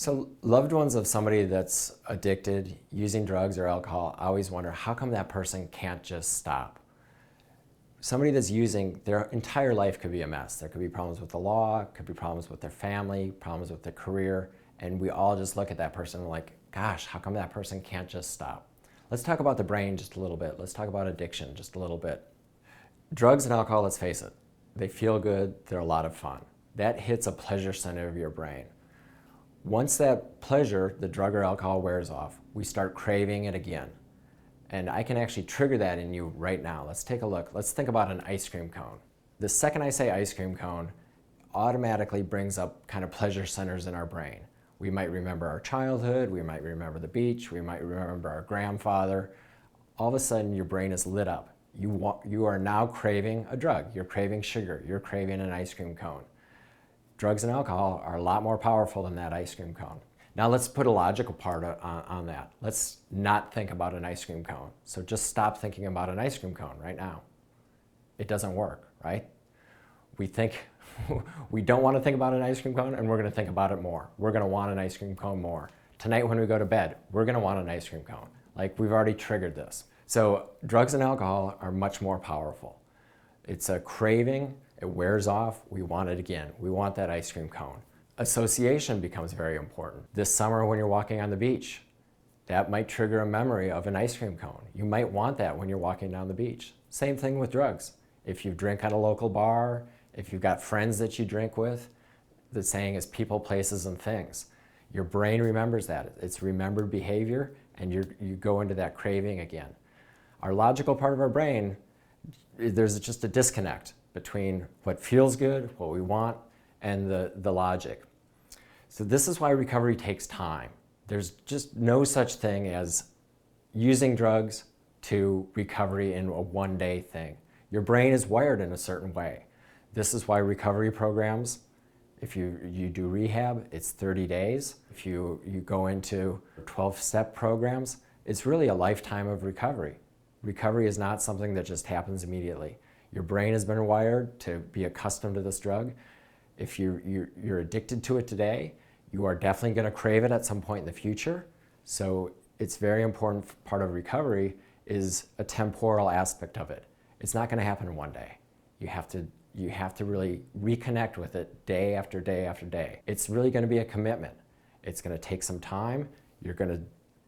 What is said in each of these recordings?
So loved ones of somebody that's addicted, using drugs or alcohol, I always wonder, how come that person can't just stop? Somebody that's using, their entire life could be a mess. There could be problems with the law, could be problems with their family, problems with their career, and we all just look at that person and like, gosh, how come that person can't just stop? Let's talk about the brain just a little bit. Let's talk about addiction just a little bit. Drugs and alcohol, let's face it, they feel good, they're a lot of fun. That hits a pleasure center of your brain. Once that pleasure, the drug or alcohol, wears off, we start craving it again. And I can actually trigger that in you right now. Let's take a look. Let's think about an ice cream cone. The second I say ice cream cone, automatically brings up kind of pleasure centers in our brain. We might remember our childhood, we might remember the beach, we might remember our grandfather. All of a sudden your brain is lit up. You are now craving a drug. You're craving sugar. You're craving an ice cream cone. Drugs and alcohol are a lot more powerful than that ice cream cone. Now let's put a logical part on that. Let's not think about an ice cream cone. So just stop thinking about an ice cream cone right now. It doesn't work, right? We think, we don't want to think about an ice cream cone, and we're going to think about it more. We're going to want an ice cream cone more. Tonight when we go to bed, we're going to want an ice cream cone. Like, we've already triggered this. So drugs and alcohol are much more powerful. It's a craving, it wears off, we want it again. We want that ice cream cone. Association becomes very important. This summer when you're walking on the beach, that might trigger a memory of an ice cream cone. You might want that when you're walking down the beach. Same thing with drugs. If you drink at a local bar, if you've got friends that you drink with, the saying is people, places, and things. Your brain remembers that. It's remembered behavior, and you go into that craving again. Our logical part of our brain, there's just a disconnect between what feels good, what we want, and the logic. So this is why recovery takes time. There's just no such thing as using drugs to recovery in a one-day thing. Your brain is wired in a certain way. This is why recovery programs, if you do rehab, it's 30 days. If you go into 12-step programs, it's really a lifetime of recovery. Recovery is not something that just happens immediately. Your brain has been wired to be accustomed to this drug. If you're addicted to it today, you are definitely going to crave it at some point in the future. So it's very important part of recovery is a temporal aspect of it. It's not going to happen in one day. You have to really reconnect with it day after day after day. It's really going to be a commitment. It's going to take some time. You're going to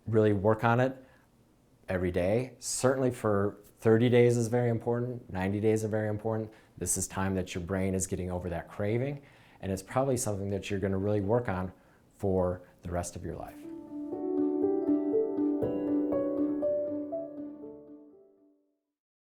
really work on it every day. Certainly for 30 days is very important, 90 days are very important. This is time that your brain is getting over that craving, and it's probably something that you're going to really work on for the rest of your life.